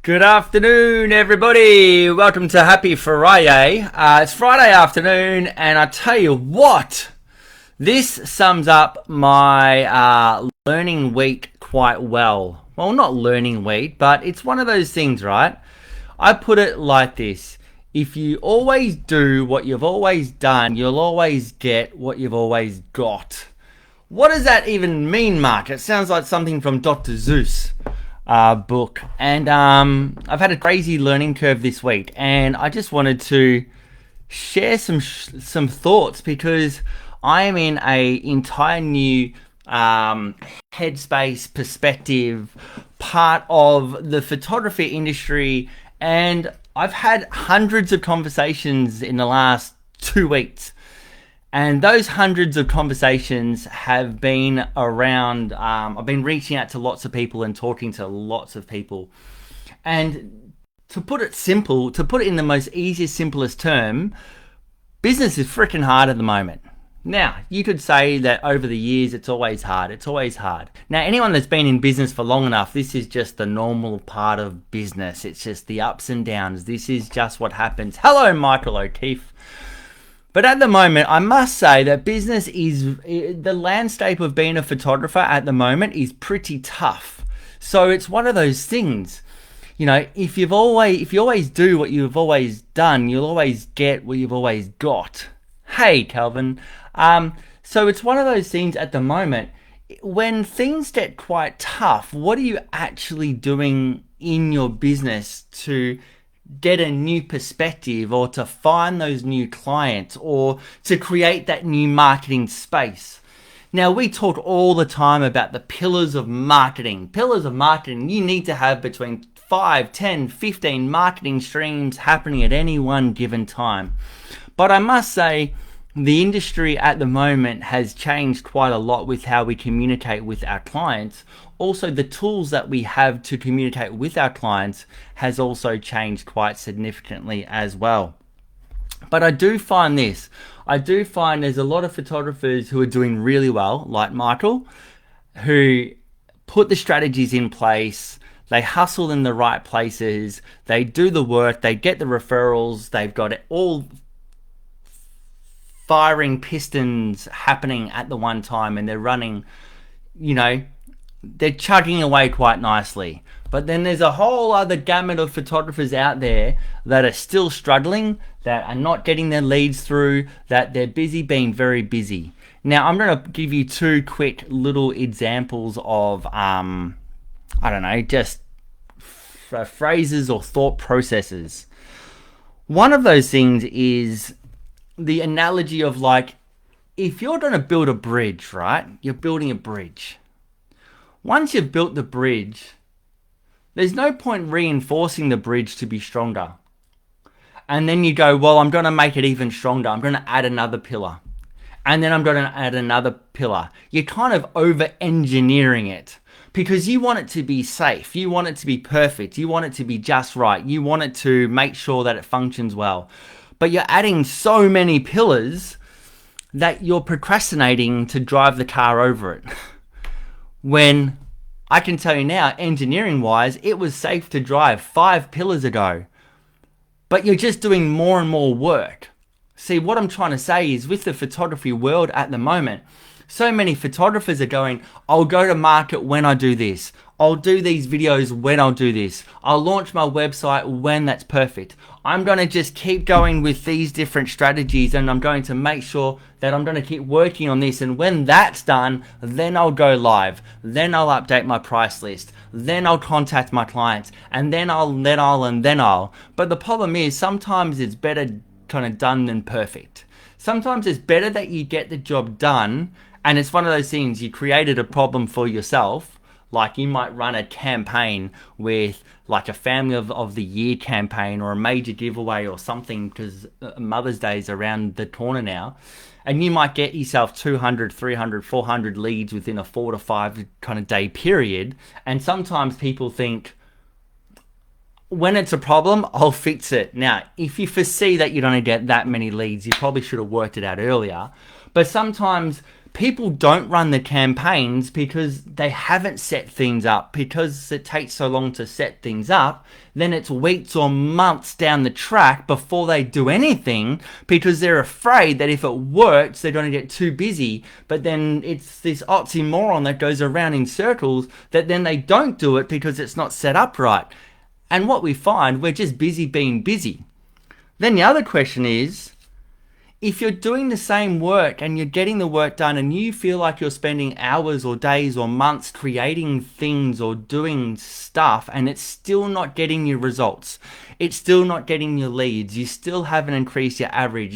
Good afternoon, everybody. Welcome to Happy Friday. It's Friday afternoon, and I tell you what, this sums up my learning week quite well. Well, not learning week, but it's one of those things, right? I put it like this. If you always do what you've always done, you'll always get what you've always got. What does that even mean, Mark? It sounds like something from Dr. Zeus book. And I've had a crazy learning curve this week, and I just wanted to share some thoughts because I am in a entire new headspace perspective, part of the photography industry, and I've had hundreds of conversations in the last 2 weeks. And those hundreds of conversations have been around, I've been reaching out to lots of people and talking to lots of people. And to put it simple, to put it in the most easiest, simplest term, business is freaking hard at the moment. Now, you could say that over the years, it's always hard. It's always hard. Now, anyone that's been in business for long enough, this is just the normal part of business. It's just the ups and downs. This is just what happens. Hello, Michael O'Keefe. But at the moment, I must say that business is, the landscape of being a photographer at the moment is pretty tough. So it's one of those things, you know, if you always do what you've always done, you'll always get what you've always got. Hey, Calvin. So it's one of those things at the moment, when things get quite tough, what are you actually doing in your business to get a new perspective, or to find those new clients, or to create that new marketing space? Now, we talk all the time about the pillars of marketing. Pillars of marketing, you need to have between 5, 10, 15 marketing streams happening at any one given time. But I must say, the industry at the moment has changed quite a lot with how we communicate with our clients. Also, the tools that we have to communicate with our clients has also changed quite significantly as well. But I do find there's a lot of photographers who are doing really well, like Michael, who put the strategies in place, they hustle in the right places, they do the work, they get the referrals, they've got it all firing pistons happening at the one time, and they're running, you know, they're chugging away quite nicely. But then there's a whole other gamut of photographers out there that are still struggling, that are not getting their leads through, that they're busy being very busy. Now, I'm going to give you two quick little examples of, just phrases or thought processes. One of those things is the analogy of, like, if you're going to build a bridge, right? You're building a bridge. Once you've built the bridge, there's no point reinforcing the bridge to be stronger. And then you go, well, I'm going to make it even stronger. I'm going to add another pillar. And then I'm going to add another pillar. You're kind of over-engineering it because you want it to be safe. You want it to be perfect. You want it to be just right. You want it to make sure that it functions well. But you're adding so many pillars that you're procrastinating to drive the car over it. When I can tell you now, engineering wise, it was safe to drive 5 pillars ago. But you're just doing more and more work. See, what I'm trying to say is, with the photography world at the moment, so many photographers are going, I'll go to market when I do this. I'll do these videos when I'll do this. I'll launch my website when that's perfect. I'm going to just keep going with these different strategies, and I'm going to make sure that I'm going to keep working on this. And when that's done, then I'll go live. Then I'll update my price list. Then I'll contact my clients. And then I'll. But the problem is, sometimes it's better kind of done than perfect. Sometimes it's better that you get the job done, and it's one of those things, you created a problem for yourself. Like, you might run a campaign with, like, a family of the year campaign, or a major giveaway or something, because Mother's Day is around the corner now. And you might get yourself 200, 300, 400 leads within a 4 to 5 kind of day period. And sometimes people think, when it's a problem, I'll fix it. Now, if you foresee that you're going to get that many leads, you probably should have worked it out earlier. But sometimes People don't run the campaigns because they haven't set things up, because it takes so long to set things up. Then it's weeks or months down the track before they do anything, because they're afraid that if it works, they're going to get too busy. But then it's this oxymoron that goes around in circles, that then they don't do it because it's not set up right. And what we find, we're just busy being busy. Then the other question is, if you're doing the same work and you're getting the work done and you feel like you're spending hours or days or months creating things or doing stuff and it's still not getting you results, it's still not getting you leads, you still haven't increased your average,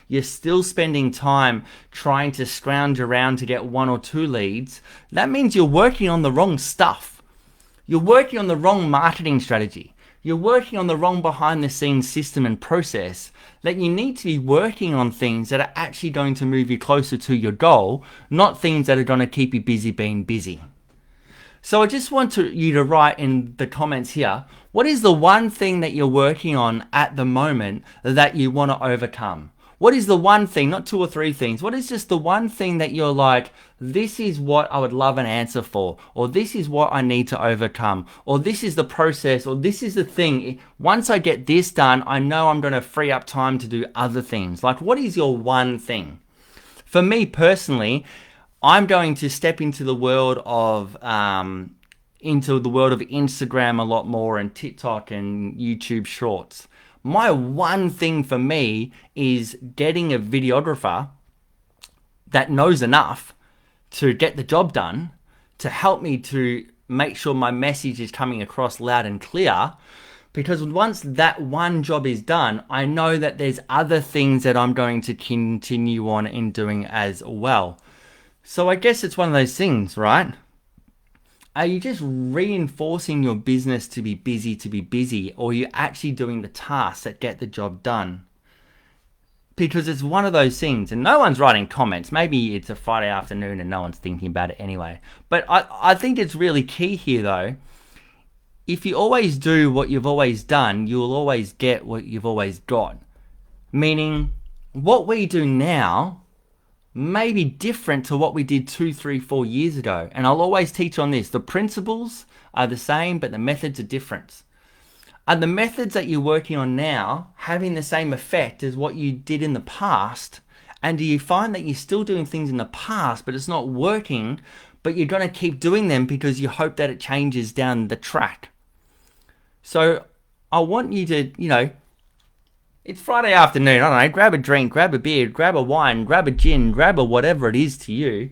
you're still spending time trying to scrounge around to get 1 or 2 leads, that means you're working on the wrong stuff. You're working on the wrong marketing strategy. You're working on the wrong behind the scenes system and process. That you need to be working on things that are actually going to move you closer to your goal, not things that are going to keep you busy being busy. So I just want you to write in the comments here, what is the one thing that you're working on at the moment that you want to overcome? What is the one thing, not 2 or 3 things, what is just the one thing that you're like, this is what I would love an answer for, or this is what I need to overcome, or this is the process, or this is the thing. Once I get this done, I know I'm going to free up time to do other things. Like, what is your one thing? For me personally, I'm going to step into the world of Instagram a lot more, and TikTok and YouTube Shorts. My one thing for me is getting a videographer that knows enough to get the job done, to help me to make sure my message is coming across loud and clear. Because once that one job is done, I know that there's other things that I'm going to continue on in doing as well. So I guess it's one of those things, right? Are you just reinforcing your business to be busy, or are you actually doing the tasks that get the job done? Because it's one of those things, and no one's writing comments. Maybe it's a Friday afternoon and no one's thinking about it anyway. But I think it's really key here though. If you always do what you've always done, you'll always get what you've always got. Meaning, what we do now may be different to what we did 2, 3, 4 years ago. And I'll always teach on this. The principles are the same, but the methods are different. Are the methods that you're working on now having the same effect as what you did in the past? And do you find that you're still doing things in the past, but it's not working, but you're going to keep doing them because you hope that it changes down the track? So I want you to, it's Friday afternoon, I don't know, grab a drink, grab a beer, grab a wine, grab a gin, grab a whatever it is to you.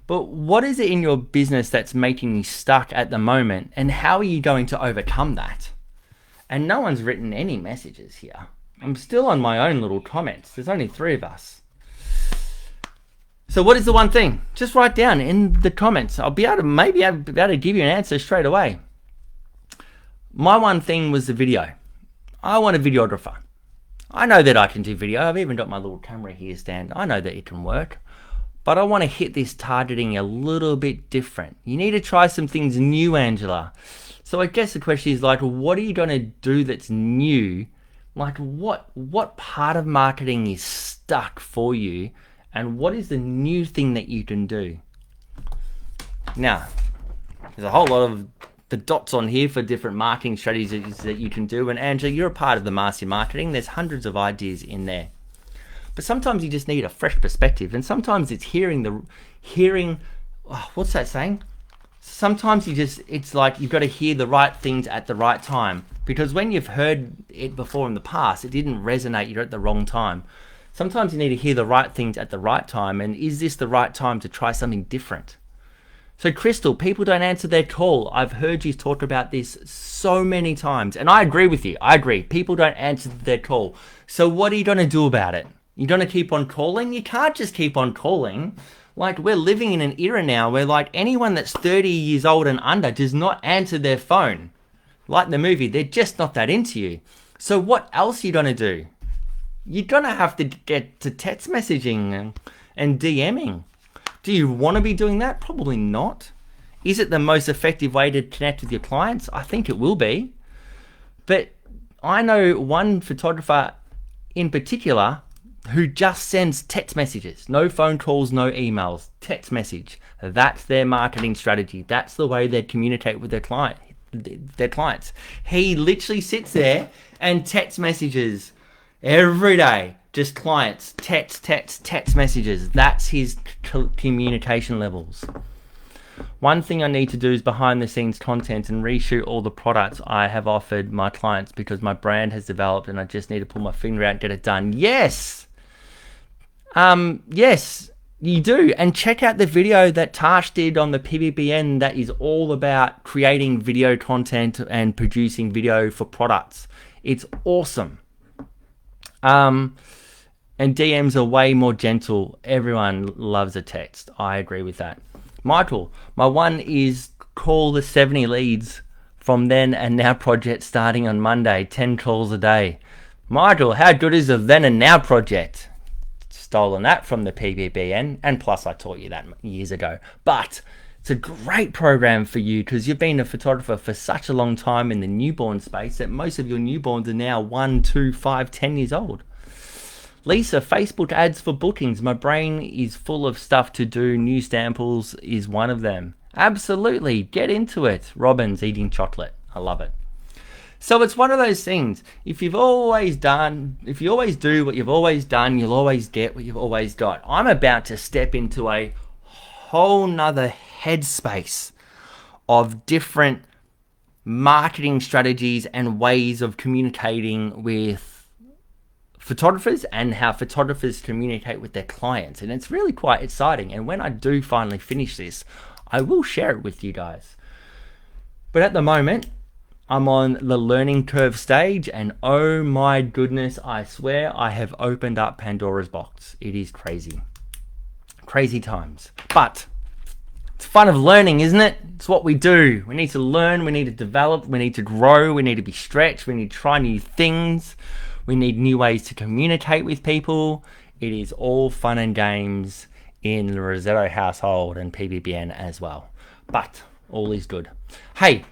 But what is it in your business that's making you stuck at the moment, and how are you going to overcome that? And no one's written any messages here. I'm still on my own little comments. There's only 3 of us. So what is the one thing? Just write down in the comments. I'll be able to give you an answer straight away. My one thing was the video. I want a videographer. I know that I can do video. I've even got my little camera here stand. I know that it can work. But I want to hit this targeting a little bit different. You need to try some things new, Angela. So I guess the question is like, what are you going to do that's new? Like what part of marketing is stuck for you? And what is the new thing that you can do? Now, there's a whole lot of the dots on here for different marketing strategies that you can do. And Angela, you're a part of the Master Marketing. There's hundreds of ideas in there. But sometimes you just need a fresh perspective. And sometimes it's what's that saying? Sometimes it's like you've got to hear the right things at the right time. Because when you've heard it before in the past, it didn't resonate, you're at the wrong time. Sometimes you need to hear the right things at the right time. And is this the right time to try something different? So Crystal, people don't answer their call. I've heard you talk about this so many times. And I agree with you. I agree. People don't answer their call. So what are you going to do about it? You're going to keep on calling? You can't just keep on calling. Like, we're living in an era now where like anyone that's 30 years old and under does not answer their phone. Like the movie, they're just not that into you. So what else are you going to do? You're going to have to get to text messaging and DMing. Do you want to be doing that? Probably not. Is it the most effective way to connect with your clients? I think it will be. But I know one photographer in particular who just sends text messages, no phone calls, no emails, text message. That's their marketing strategy. That's the way they communicate with their clients. He literally sits there and text messages every day. Just clients, text messages. That's his communication levels. One thing I need to do is behind the scenes content and reshoot all the products I have offered my clients because my brand has developed and I just need to pull my finger out and get it done. Yes. Yes, you do. And check out the video that Tash did on the PBBN that is all about creating video content and producing video for products. It's awesome. And DMs are way more gentle. Everyone loves a text. I agree with that. Michael, my one is call the 70 leads from then and now project starting on Monday, 10 calls a day. Michael, how good is the then and now project? Stolen that from the PBBN, and plus I taught you that years ago. But it's a great program for you because you've been a photographer for such a long time in the newborn space that most of your newborns are now 1, 2, 5, 10 years old. Lisa, Facebook ads for bookings. My brain is full of stuff to do. New samples is one of them. Absolutely. Get into it. Robin's eating chocolate. I love it. So it's one of those things. If you always do what you've always done, you'll always get what you've always got. I'm about to step into a whole nother headspace of different marketing strategies and ways of communicating with photographers and how photographers communicate with their clients, and it's really quite exciting. And when I do finally finish this, I will share it with you guys. But at the moment, I'm on the learning curve stage, and oh my goodness, I swear I have opened up Pandora's box. It is crazy times, but it's fun of learning, isn't it? It's what we do. We need to learn, we need to develop, we need to grow, we need to be stretched, we need to try new things. We need new ways to communicate with people. It is all fun and games in the Rossetto household and PBBN as well. But all is good. Hey,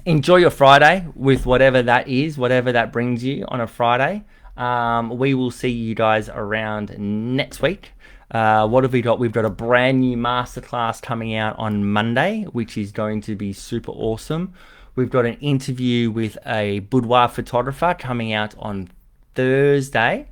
enjoy your Friday with whatever that is, whatever that brings you on a Friday. We will see you guys around next week. What have we got? We've got a brand new masterclass coming out on Monday, which is going to be super awesome. We've got an interview with a boudoir photographer coming out on Thursday.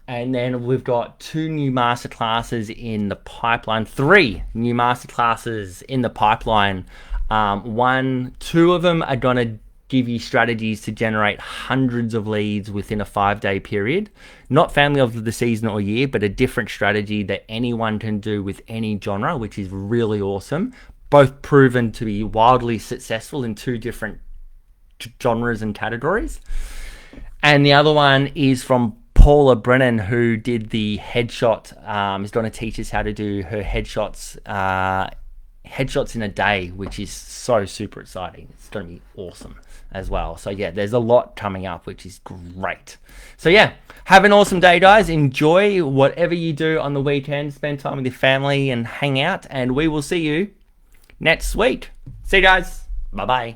And then we've got 2 new masterclasses in the pipeline, 3 new masterclasses in the pipeline. 2 of them are going to give you strategies to generate hundreds of leads within a 5-day period. Not family of the season or year, but a different strategy that anyone can do with any genre, which is really awesome. Both proven to be wildly successful in 2 different genres and categories. And the other one is from Paula Brennan, who did the headshot. Is going to teach us how to do her headshots in a day, which is so super exciting. It's going to be awesome as well. So yeah, there's a lot coming up, which is great. So yeah, have an awesome day, guys. Enjoy whatever you do on the weekend. Spend time with your family and hang out, and we will see you next week. See you guys. Bye-bye.